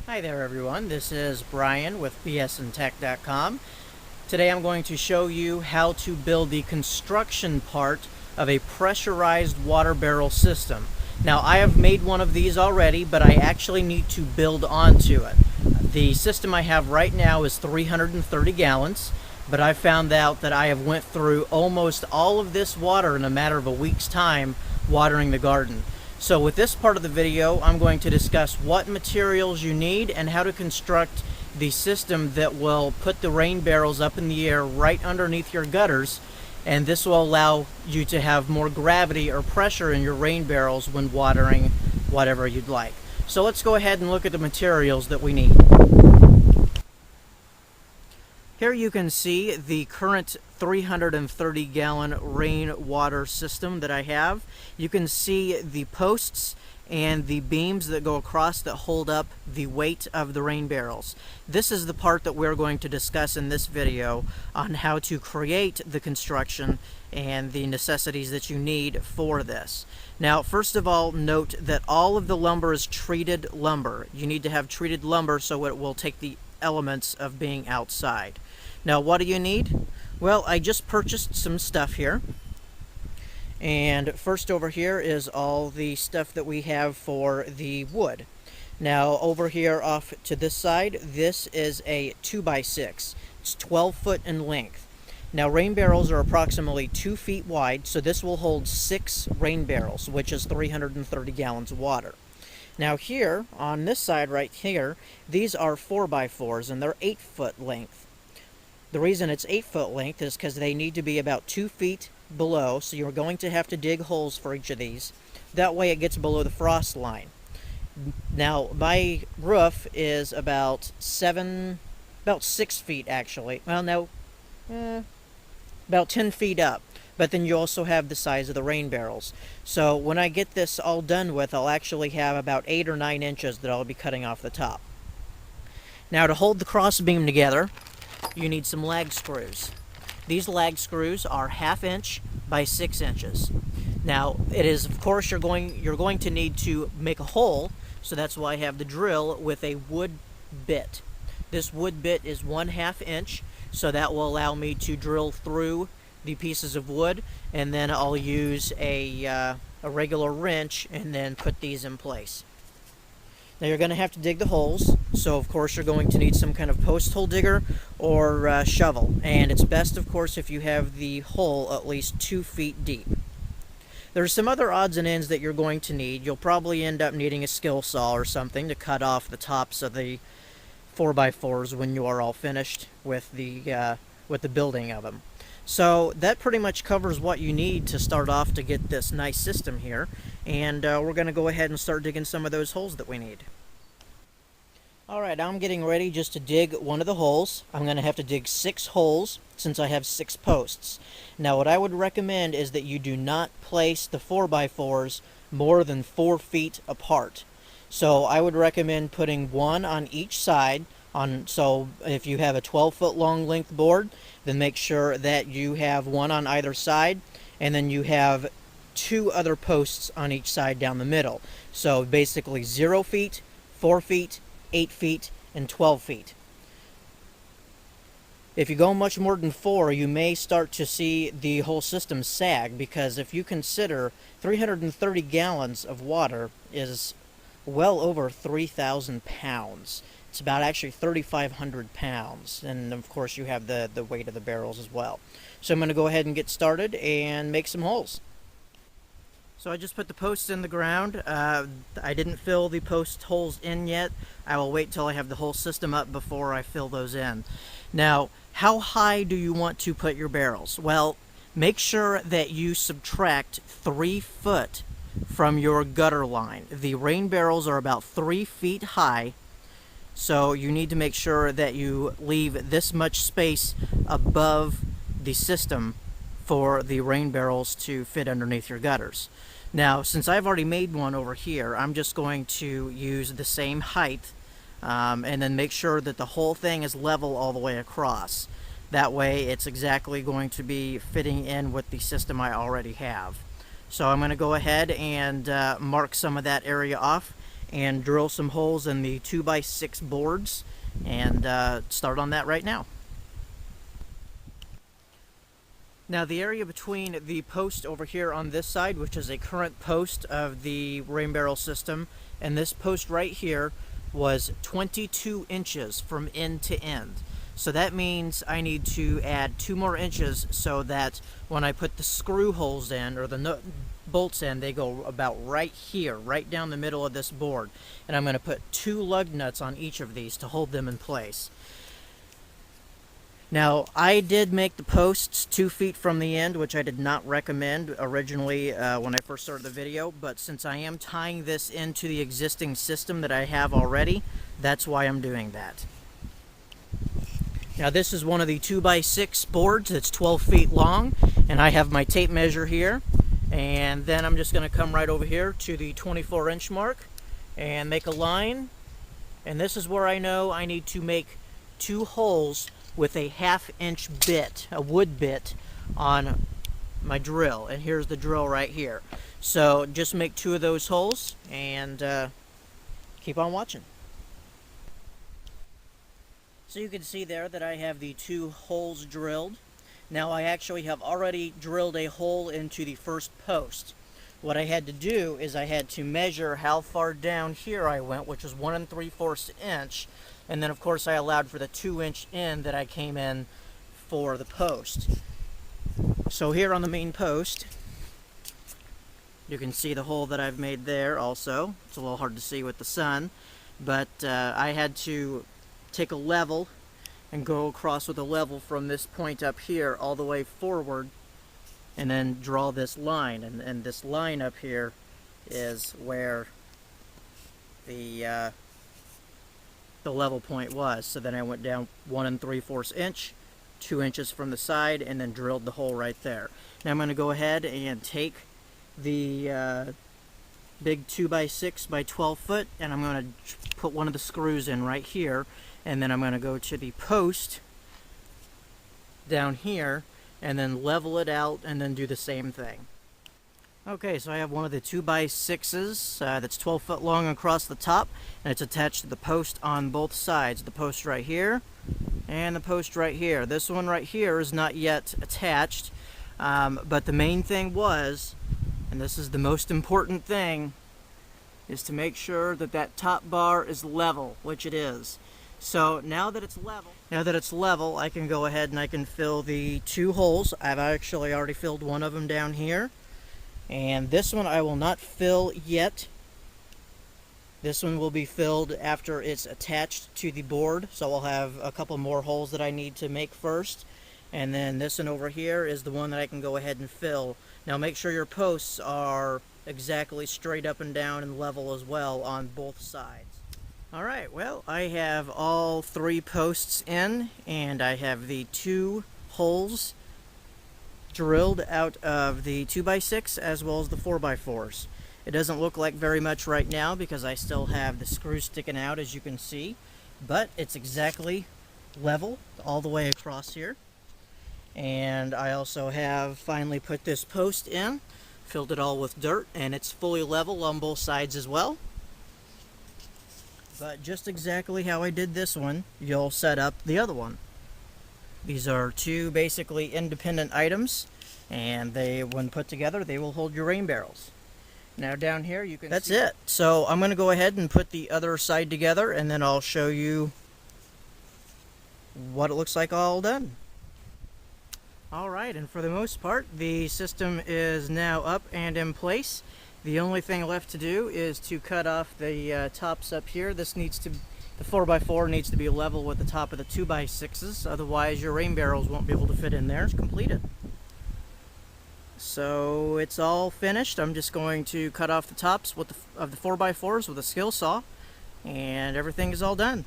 Hi there everyone, this is Brian with bsntech.com. Today I'm going to show you how to build the construction part of a pressurized water barrel system. Now I have made one of these already, but I actually need to build onto it. The system I have right now is 330 gallons, but I found out that I have went through almost all of this water in a matter of a week's time watering the garden. So with this part of the video, I'm going to discuss what materials you need and how to construct the system that will put the rain barrels up in the air right underneath your gutters, and this will allow you to have more gravity or pressure in your rain barrels when watering whatever you'd like. So let's go ahead and look at the materials that we need. Here you can see the current 330 gallon rainwater system that I have. You can see the posts and the beams that go across that hold up the weight of the rain barrels. This is the part that we're going to discuss in this video on how to create the construction and the necessities that you need for this. Now, first of all, note that all of the lumber is treated lumber. You need to have treated lumber so it will take the elements of being outside. Now, what do you need? Well, I just purchased some stuff here. And first over here is all the stuff that we have for the wood. Now, over here off to this side, this is a 2x6. It's 12 foot in length. Now, rain barrels are approximately 2 feet wide, so this will hold 6 rain barrels, which is 330 gallons of water. Now here, on this side right here, these are 4x4s, and they're 8 foot length. The reason it's 8 foot length is because they need to be about 2 feet below, so you're going to have to dig holes for each of these. That way it gets below the frost line. Now, my roof is about 6 feet actually. Well, no, about 10 feet up. But then you also have the size of the rain barrels. So when I get this all done with, I'll actually have about 8 or 9 inches that I'll be cutting off the top. Now, to hold the cross beam together, you need some lag screws. These lag screws are 1/2 inch by 6 inches. Now, it is, of course, you're going to need to make a hole, so that's why I have the drill with a wood bit. This wood bit is 1/2 inch, so that will allow me to drill through the pieces of wood, and then I'll use a regular wrench and then put these in place. Now you're going to have to dig the holes, so of course you're going to need some kind of post hole digger or shovel, and it's best of course if you have the hole at least 2 feet deep. There's some other odds and ends that you're going to need. You'll probably end up needing a skill saw or something to cut off the tops of the 4x4s when you are all finished with the building of them. So that pretty much covers what you need to start off to get this nice system here, and we're going to go ahead and start digging some of those holes that we need. Alright, I'm getting ready just to dig one of the holes. I'm going to have to dig 6 holes since I have 6 posts. Now what I would recommend is that you do not place the 4x4s more than 4 feet apart. So I would recommend putting one on each side. So if you have a 12 foot long length board, then make sure that you have one on either side, and then you have 2 other posts on each side down the middle. So basically 0 feet, 4 feet, 8 feet, and 12 feet. If you go much more than 4, you may start to see the whole system sag, because if you consider 330 gallons of water is well over 3,000 pounds. It's about actually 3,500 pounds, and of course you have the weight of the barrels as well. So I'm going to go ahead and get started and make some holes. So I just put the posts in the ground. I didn't fill the post holes in yet. I will wait till I have the whole system up before I fill those in. Now, how high do you want to put your barrels? Well, make sure that you subtract 3 foot from your gutter line. The rain barrels are about 3 feet high, so you need to make sure that you leave this much space above the system for the rain barrels to fit underneath your gutters. Now, since I've already made one over here, I'm just going to use the same height and then make sure that the whole thing is level all the way across. That way it's exactly going to be fitting in with the system I already have. So I'm going to go ahead and mark some of that area off, and drill some holes in the 2x6 boards and start on that right now. Now the area between the post over here on this side, which is a current post of the rain barrel system, and this post right here was 22 inches from end to end. So that means I need to add 2 more inches so that when I put the screw holes in, or the bolts in, they go about right here, right down the middle of this board. And I'm going to put 2 lug nuts on each of these to hold them in place. Now, I did make the posts 2 feet from the end, which I did not recommend originally when I first started the video, but since I am tying this into the existing system that I have already, that's why I'm doing that. Now this is one of the 2x6 boards. It's 12 feet long, and I have my tape measure here, and then I'm just going to come right over here to the 24-inch mark and make a line, and this is where I know I need to make 2 holes with a 1/2-inch bit, a wood bit, on my drill. And here's the drill right here. So just make 2 of those holes and keep on watching. So you can see there that I have the 2 holes drilled. Now I actually have already drilled a hole into the first post. What I had to do is I had to measure how far down here I went, which was 1 3/4 inch. And then of course I allowed for the 2-inch end that I came in for the post. So here on the main post, you can see the hole that I've made there also. It's a little hard to see with the sun, but I had to take a level and go across with a level from this point up here all the way forward, and then draw this line. And this line up here is where the level point was. So then I went down 1 3/4 inch, 2 inches from the side, and then drilled the hole right there. Now I'm going to go ahead and take the big 2x6 by 12 foot, and I'm going to put one of the screws in right here, and then I'm going to go to the post down here and then level it out and then do the same thing. Okay, so I have one of the 2x6s that's 12 foot long across the top, and it's attached to the post on both sides. The post right here and the post right here. This one right here is not yet attached, but the main thing was, and this is the most important thing, is to make sure that that top bar is level, which it is. So now that it's level, I can go ahead and I can fill the 2 holes. I've actually already filled one of them down here. And this one I will not fill yet. This one will be filled after it's attached to the board, so I'll have a couple more holes that I need to make first. And then this one over here is the one that I can go ahead and fill. Now make sure your posts are exactly straight up and down and level as well on both sides. Alright, well, I have all 3 posts in, and I have the 2 holes drilled out of the 2x6 as well as the 4x4s. It doesn't look like very much right now because I still have the screws sticking out, as you can see, but it's exactly level all the way across here. And I also have finally put this post in, filled it all with dirt, and it's fully level on both sides as well. But just exactly how I did this one, you'll set up the other one. These are 2 basically independent items, and they, when put together, they will hold your rain barrels. Now down here you can That's it. So I'm going to go ahead and put the other side together, and then I'll show you what it looks like all done. Alright, and for the most part, the system is now up and in place. The only thing left to do is to cut off the tops up here. The 4x4 needs to be level with the top of the 2x6s, otherwise your rain barrels won't be able to fit in there. It's completed. So it's all finished. I'm just going to cut off the tops of the 4x4s with a skill saw, and everything is all done.